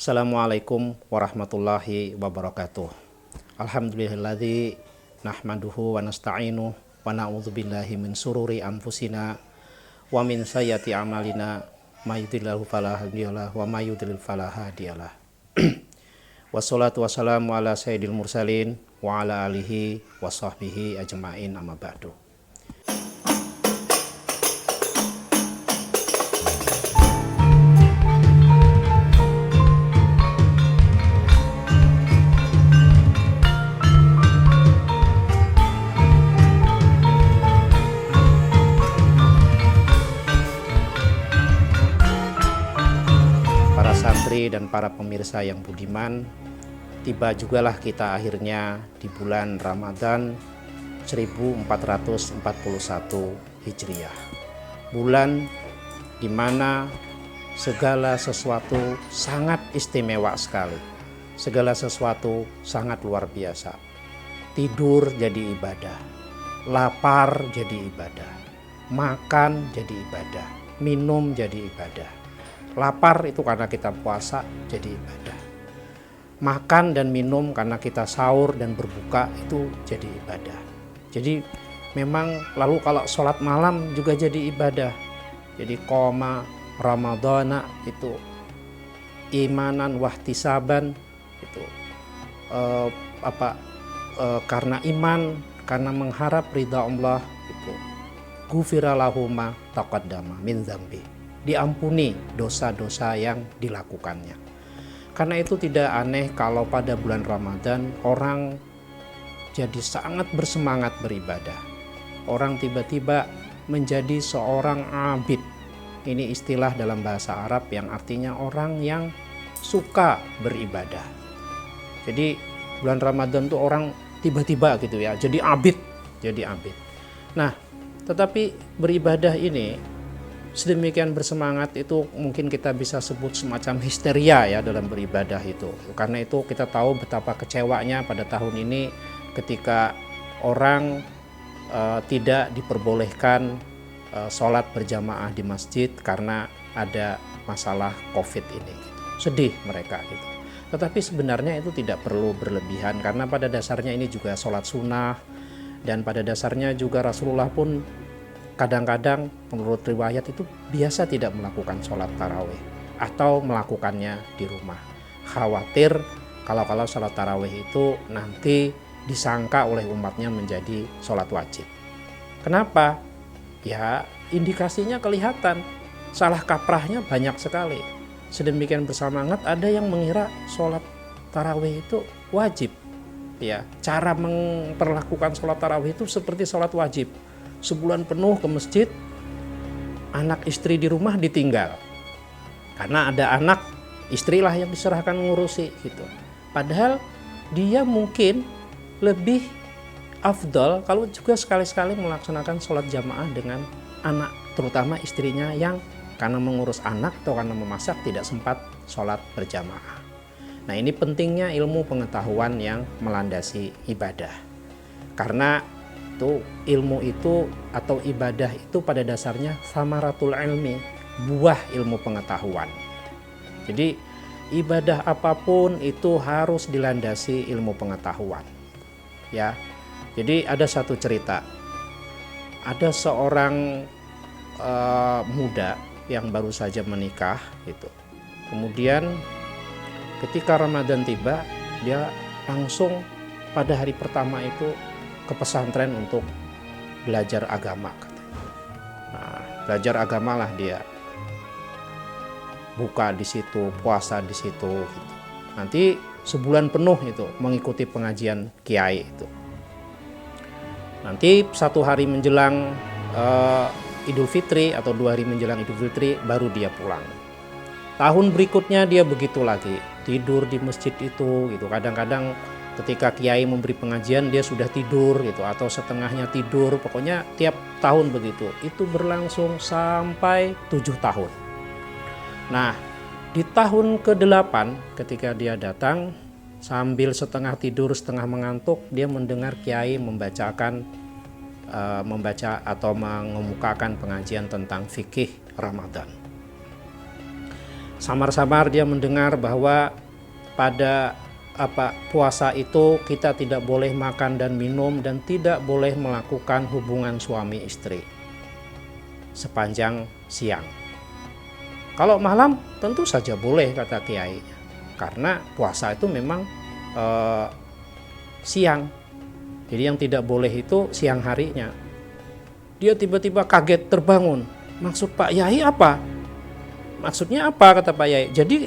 Assalamualaikum warahmatullahi wabarakatuh. Alhamdulillahilladzi nahmaduhu wa nasta'inu wa na'udzubillahi min sururi anfusina wa min sayyiati a'malina may yahdihillahu fala hadiyalah wa may yudlil fala hadiyalah. Wassalatu wassalamu ala sayyidil mursalin wa ala alihi wa sahbihi ajma'in amma ba'du. Para santri dan para pemirsa yang budiman, tiba jugalah kita akhirnya di bulan Ramadan 1441 Hijriah. Bulan di mana segala sesuatu sangat istimewa sekali. Segala sesuatu sangat luar biasa. Tidur jadi ibadah, lapar jadi ibadah, makan jadi ibadah, minum jadi ibadah. Lapar itu karena kita puasa jadi ibadah. Makan dan minum karena kita sahur dan berbuka itu jadi ibadah. Jadi memang lalu kalau sholat malam juga jadi ibadah. Jadi qoma Ramadana itu imanan wahtisaban itu karena iman, karena mengharap ridha Allah itu ghufira lahu ma taqaddama min dzambi. Diampuni dosa-dosa yang dilakukannya. Karena itu tidak aneh kalau pada bulan Ramadan orang jadi sangat bersemangat beribadah. Orang tiba-tiba menjadi seorang abid. Ini istilah dalam bahasa Arab yang artinya orang yang suka beribadah. Jadi bulan Ramadan tuh orang tiba-tiba gitu ya, jadi abid. Nah, tetapi beribadah ini sedemikian bersemangat itu mungkin kita bisa sebut semacam histeria ya dalam beribadah itu. Karena itu kita tahu betapa kecewanya pada tahun ini ketika orang tidak diperbolehkan sholat berjamaah di masjid karena ada masalah COVID ini. Sedih mereka gitu. Tetapi sebenarnya itu tidak perlu berlebihan karena pada dasarnya ini juga sholat sunnah dan pada dasarnya juga Rasulullah pun kadang-kadang menurut riwayat itu biasa tidak melakukan sholat tarawih atau melakukannya di rumah. Khawatir kalau sholat tarawih itu nanti disangka oleh umatnya menjadi sholat wajib. Kenapa? Ya indikasinya kelihatan, salah kaprahnya banyak sekali. Sedemikian bersemangat ada yang mengira sholat tarawih itu wajib. Ya, cara memperlakukan sholat tarawih itu seperti sholat wajib. Sebulan penuh ke masjid, anak istri di rumah ditinggal. Karena ada anak, istrilah yang diserahkan ngurusi gitu. Padahal dia mungkin lebih afdal kalau juga sekali-sekali melaksanakan sholat jamaah dengan anak, terutama istrinya yang karena mengurus anak atau karena memasak tidak sempat sholat berjamaah. Nah ini pentingnya ilmu pengetahuan yang melandasi ibadah. Karena ilmu itu atau ibadah itu pada dasarnya samaratul ilmi, buah ilmu pengetahuan. Jadi ibadah apapun itu harus dilandasi ilmu pengetahuan. Ya. Jadi ada satu cerita. Ada seorang muda yang baru saja menikah gitu. Kemudian ketika Ramadan tiba, dia langsung pada hari pertama itu ke pesantren untuk belajar agama. Nah, belajar agama lah dia. Buka di situ, puasa di situ. Gitu. Nanti sebulan penuh itu mengikuti pengajian kiai itu. Nanti satu hari menjelang Idul Fitri atau 2 hari menjelang Idul Fitri baru dia pulang. Tahun berikutnya dia begitu lagi, tidur di masjid itu gitu. Kadang-kadang ketika kiai memberi pengajian dia sudah tidur gitu atau setengahnya tidur, pokoknya tiap tahun begitu. Itu berlangsung sampai 7 tahun. Nah, di tahun ke-8 ketika dia datang sambil setengah tidur, setengah mengantuk, dia mendengar kiai membaca atau mengemukakan pengajian tentang fikih Ramadan. samar-samar dia mendengar bahwa pada puasa itu kita tidak boleh makan dan minum dan tidak boleh melakukan hubungan suami istri sepanjang siang. Kalau malam tentu saja boleh, kata kiai, karena puasa itu memang siang. Jadi yang tidak boleh itu siang harinya. Dia tiba-tiba kaget terbangun. Maksud Pak Yai apa? Maksudnya apa, kata Pak Yai? Jadi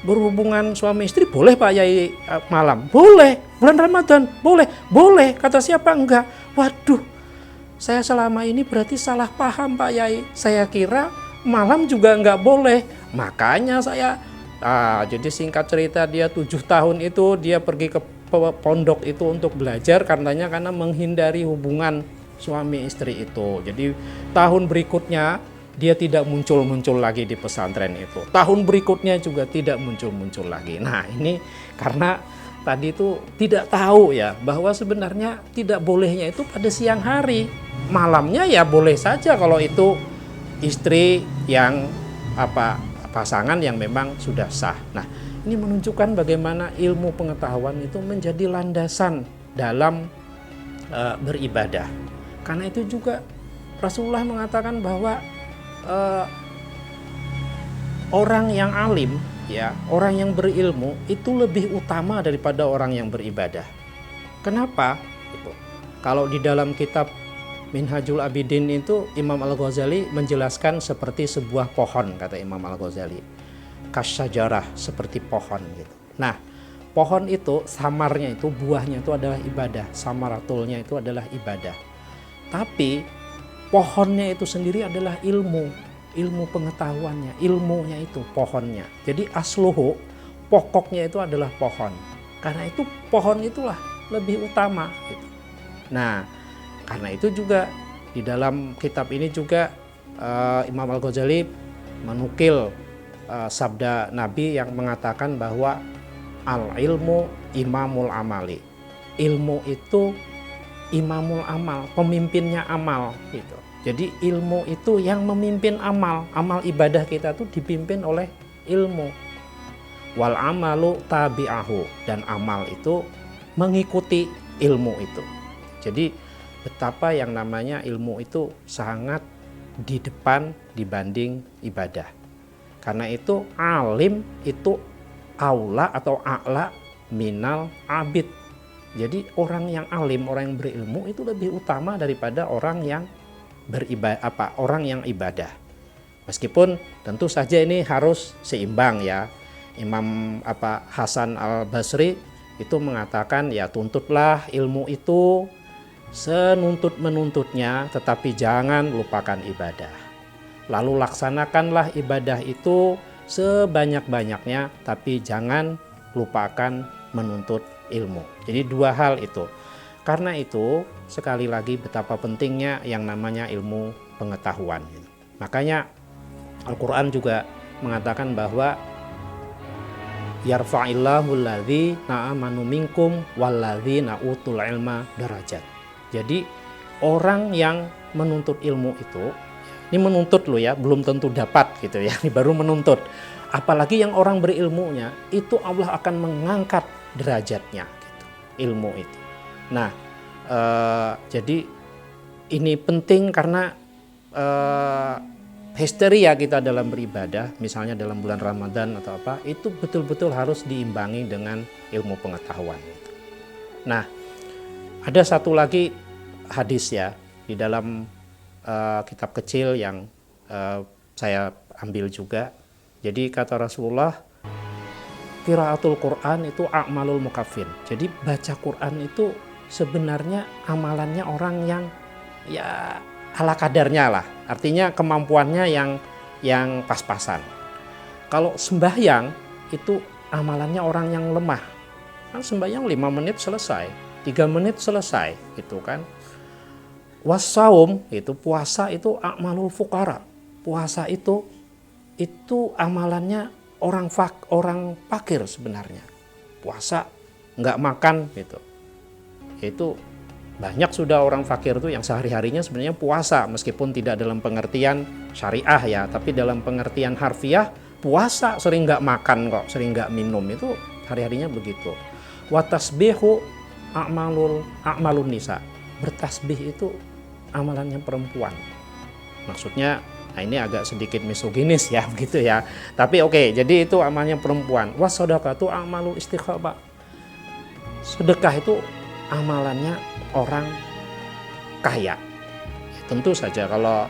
berhubungan suami istri boleh Pak Yai malam? Boleh. Bulan Ramadan? Boleh. Boleh. Kata siapa? Enggak. Waduh, saya selama ini berarti salah paham Pak Yai. Saya kira malam juga enggak boleh. Makanya saya, jadi singkat cerita, dia 7 tahun itu dia pergi ke pondok itu untuk belajar karena menghindari hubungan suami istri itu. Jadi tahun berikutnya dia tidak muncul-muncul lagi di pesantren itu. Tahun berikutnya juga tidak muncul-muncul lagi. Nah, ini karena tadi itu tidak tahu ya bahwa sebenarnya tidak bolehnya itu pada siang hari. Malamnya ya boleh saja kalau itu istri yang pasangan yang memang sudah sah. Nah, ini menunjukkan bagaimana ilmu pengetahuan itu menjadi landasan dalam beribadah. Karena itu juga Rasulullah mengatakan bahwa orang yang alim, ya, orang yang berilmu itu lebih utama daripada orang yang beribadah. Kenapa? Kalau di dalam kitab Minhajul Abidin itu Imam Al-Ghazali menjelaskan seperti sebuah pohon, kata Imam Al-Ghazali. Kasyajarah, seperti pohon gitu. Nah, pohon itu samarnya itu, buahnya itu adalah ibadah, samaratulnya itu adalah ibadah. Tapi pohonnya itu sendiri adalah ilmu pengetahuannya, ilmunya itu pohonnya. Jadi asluhu, pokoknya itu adalah pohon. Karena itu pohon itulah lebih utama gitu. Nah, karena itu juga di dalam kitab ini juga Imam Al-Ghazali menukil sabda Nabi yang mengatakan bahwa al-ilmu imamul amali. Ilmu itu imamul amal, pemimpinnya amal gitu. Jadi ilmu itu yang memimpin amal. Amal ibadah kita tuh dipimpin oleh ilmu. Wal amalu tabi'ahu, dan amal itu mengikuti ilmu itu. Jadi betapa yang namanya ilmu itu sangat di depan dibanding ibadah. Karena itu alim itu aula atau a'la minal abid. Jadi orang yang alim, orang yang berilmu itu lebih utama daripada orang yang orang yang ibadah. Meskipun tentu saja ini harus seimbang ya. Imam Hasan Al-Basri itu mengatakan ya tuntutlah ilmu itu senuntut-menuntutnya, tetapi jangan lupakan ibadah. Lalu laksanakanlah ibadah itu sebanyak-banyaknya, tapi jangan lupakan menuntut ilmu. Jadi dua hal itu. Karena itu sekali lagi betapa pentingnya yang namanya ilmu pengetahuan. Makanya Al-Quran juga mengatakan bahwa yarfa'illahu alladhina amanu minkum walladzina utul ilma darajat. Jadi orang yang menuntut ilmu itu, ini menuntut loh ya, belum tentu dapat gitu ya, ini baru menuntut. Apalagi yang orang berilmunya, itu Allah akan mengangkat derajatnya gitu, ilmu itu. Nah, jadi ini penting karena histeria kita dalam beribadah, misalnya dalam bulan Ramadan atau apa, itu betul-betul harus diimbangi dengan ilmu pengetahuan gitu. Nah, ada satu lagi hadis ya di dalam kitab kecil yang saya ambil juga. Jadi kata Rasulullah, qiraatul Quran itu a'malul mukaffin. Jadi baca Quran itu sebenarnya amalannya orang yang ya ala kadarnya lah. Artinya kemampuannya yang pas-pasan. Kalau sembahyang itu amalannya orang yang lemah. Kan sembahyang 5 menit selesai, 3 menit selesai gitu kan. Wassaum itu puasa itu a'malul fuqara. Puasa itu amalannya orang fakir sebenarnya. Puasa nggak makan gitu. Itu banyak sudah orang fakir itu yang sehari-harinya sebenarnya puasa, meskipun tidak dalam pengertian syariah ya, tapi dalam pengertian harfiah puasa sering nggak makan kok, sering nggak minum, itu hari-harinya begitu. Wa tasbihu a'malun nisa. Bertasbih itu amalannya perempuan. Maksudnya, nah ini agak sedikit misoginis ya, begitu ya. Tapi oke, jadi itu amalnya perempuan. Was shadaqatu a'malul istikhabah. Sedekah itu amalannya orang kaya. Tentu saja kalau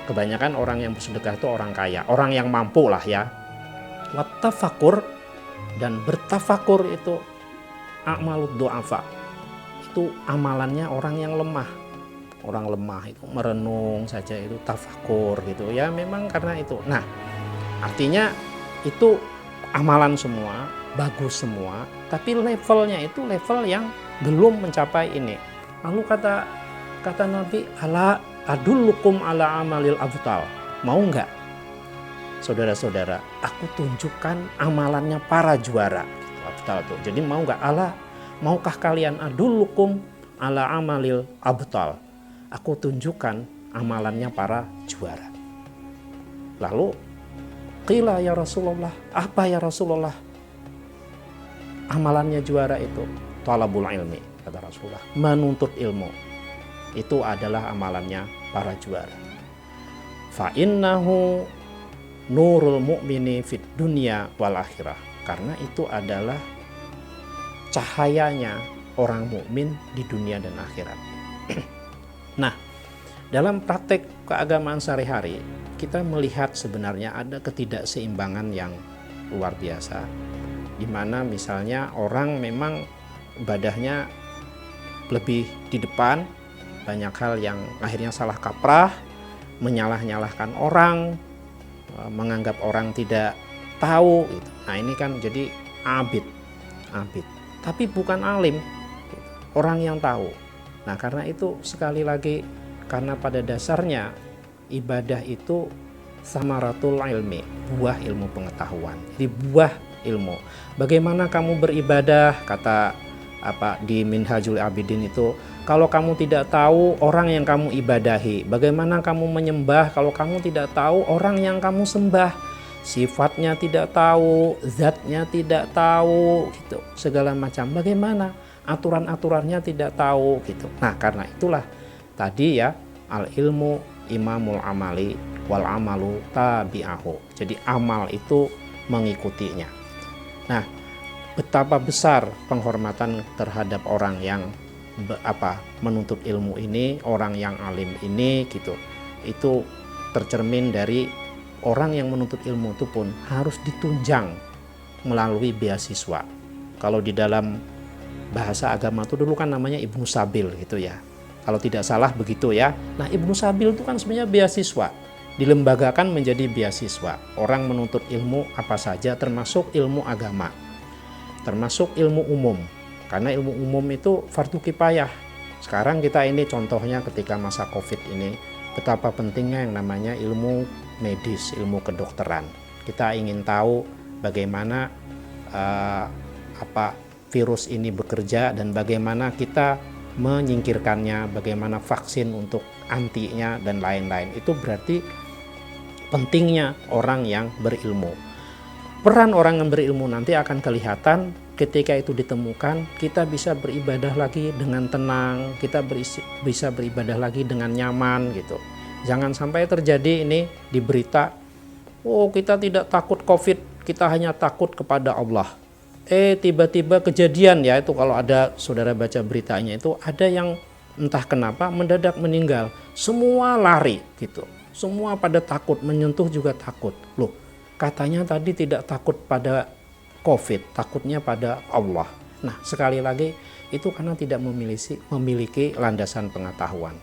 kebanyakan orang yang bersedekah itu orang kaya, orang yang mampu lah ya. Wattafakur, dan bertafakur itu a'malud du'afa. Itu amalannya orang yang lemah. Orang lemah itu merenung saja, itu tafakur gitu ya, memang karena itu. Nah, artinya itu amalan semua, bagus semua, tapi levelnya itu level yang belum mencapai ini. Lalu kata Nabi, ala adullukum ala amalil abtal. Mau nggak, saudara-saudara, aku tunjukkan amalannya para juara. Abtal tuh. Jadi mau nggak, maukah kalian adullukum ala amalil abtal? Aku tunjukkan amalannya para juara. Lalu qila ya Rasulullah, apa ya Rasulullah amalannya juara itu? Talabul ilmi, kata Rasulullah, menuntut ilmu. Itu adalah amalannya para juara. Fa innahu nurul mu'mini fid dunya wal akhirah. Karena itu adalah cahayanya orang mukmin di dunia dan akhirat. Nah, dalam praktek keagamaan sehari-hari, kita melihat sebenarnya ada ketidakseimbangan yang luar biasa, di mana misalnya orang memang ibadahnya lebih di depan, banyak hal yang akhirnya salah kaprah, menyalah-nyalahkan orang, menganggap orang tidak tahu gitu. Nah, ini kan jadi abid, tapi bukan alim, orang yang tahu. Nah, karena itu sekali lagi, karena pada dasarnya ibadah itu samaratul ilmi, buah ilmu pengetahuan. Jadi buah ilmu. Bagaimana kamu beribadah, kata di Minhajul Abidin itu, kalau kamu tidak tahu orang yang kamu ibadahi. Bagaimana kamu menyembah kalau kamu tidak tahu orang yang kamu sembah. Sifatnya tidak tahu, zatnya tidak tahu, gitu. Segala macam. Bagaimana? Aturan-aturannya tidak tahu gitu. Nah, karena itulah tadi ya, al ilmu imamul amali wal amalu tabi'ahu. Jadi amal itu mengikutinya. Nah, betapa besar penghormatan terhadap orang yang menuntut ilmu ini, orang yang alim ini gitu. Itu tercermin dari orang yang menuntut ilmu itu pun harus ditunjang melalui beasiswa. Kalau di dalam bahasa agama itu dulu kan namanya Ibnu Sabil gitu ya. Kalau tidak salah begitu ya. Nah, Ibnu Sabil itu kan sebenarnya beasiswa. Dilembagakan menjadi beasiswa. Orang menuntut ilmu apa saja, termasuk ilmu agama. Termasuk ilmu umum. Karena ilmu umum itu fardu kifayah. Sekarang kita ini contohnya ketika masa Covid ini, betapa pentingnya yang namanya ilmu medis, ilmu kedokteran. Kita ingin tahu bagaimana virus ini bekerja dan bagaimana kita menyingkirkannya, bagaimana vaksin untuk antinya dan lain-lain. Itu berarti pentingnya orang yang berilmu. Peran orang yang berilmu nanti akan kelihatan ketika itu ditemukan, kita bisa beribadah lagi dengan tenang, kita bisa beribadah lagi dengan nyaman gitu. Jangan sampai terjadi ini di berita, oh kita tidak takut COVID, kita hanya takut kepada Allah. Tiba-tiba kejadian ya, itu kalau ada saudara baca beritanya itu ada yang entah kenapa mendadak meninggal, semua lari gitu, semua pada takut, menyentuh juga takut. Loh, katanya tadi tidak takut pada COVID, takutnya pada Allah. Nah, sekali lagi itu karena tidak memiliki landasan pengetahuan.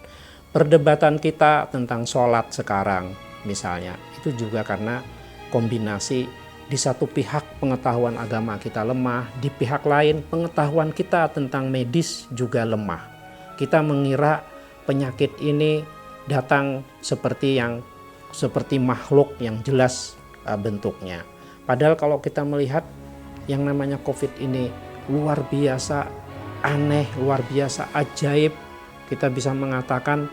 Perdebatan kita tentang sholat sekarang misalnya itu juga karena kombinasi. Di satu pihak pengetahuan agama kita lemah, di pihak lain pengetahuan kita tentang medis juga lemah. Kita mengira penyakit ini datang seperti makhluk yang jelas bentuknya. Padahal kalau kita melihat yang namanya COVID ini luar biasa aneh, luar biasa ajaib. Kita bisa mengatakan,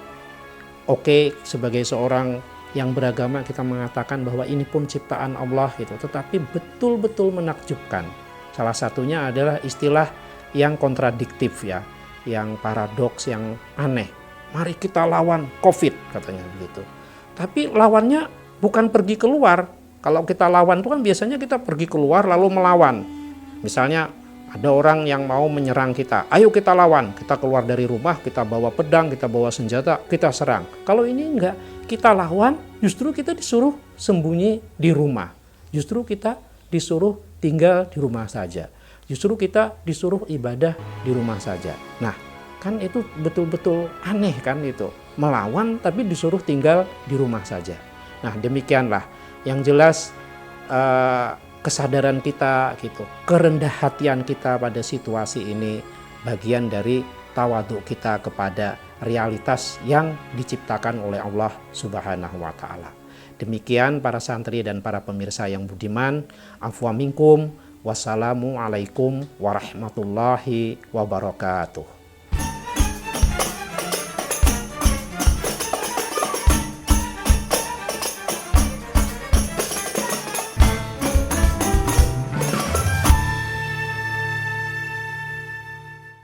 oke, sebagai seorang yang beragama kita mengatakan bahwa ini pun ciptaan Allah gitu, tetapi betul-betul menakjubkan. Salah satunya adalah istilah yang kontradiktif ya, yang paradoks, yang aneh. Mari kita lawan COVID katanya begitu. Tapi lawannya bukan pergi keluar. Kalau kita lawan itu kan biasanya kita pergi keluar lalu melawan. Misalnya ada orang yang mau menyerang kita, ayo kita lawan, kita keluar dari rumah, kita bawa pedang, kita bawa senjata, kita serang. Kalau ini enggak, kita lawan, justru kita disuruh sembunyi di rumah. Justru kita disuruh tinggal di rumah saja. Justru kita disuruh ibadah di rumah saja. Nah, kan itu betul-betul aneh kan itu. Melawan tapi disuruh tinggal di rumah saja. Nah, demikianlah. Yang jelas kesadaran kita gitu, kerendah hatian kita pada situasi ini bagian dari tawadhu kita kepada realitas yang diciptakan oleh Allah Subhanahu wa taala. Demikian para santri dan para pemirsa yang budiman, afwa minkum, wassalamu alaikum warahmatullahi wabarakatuh.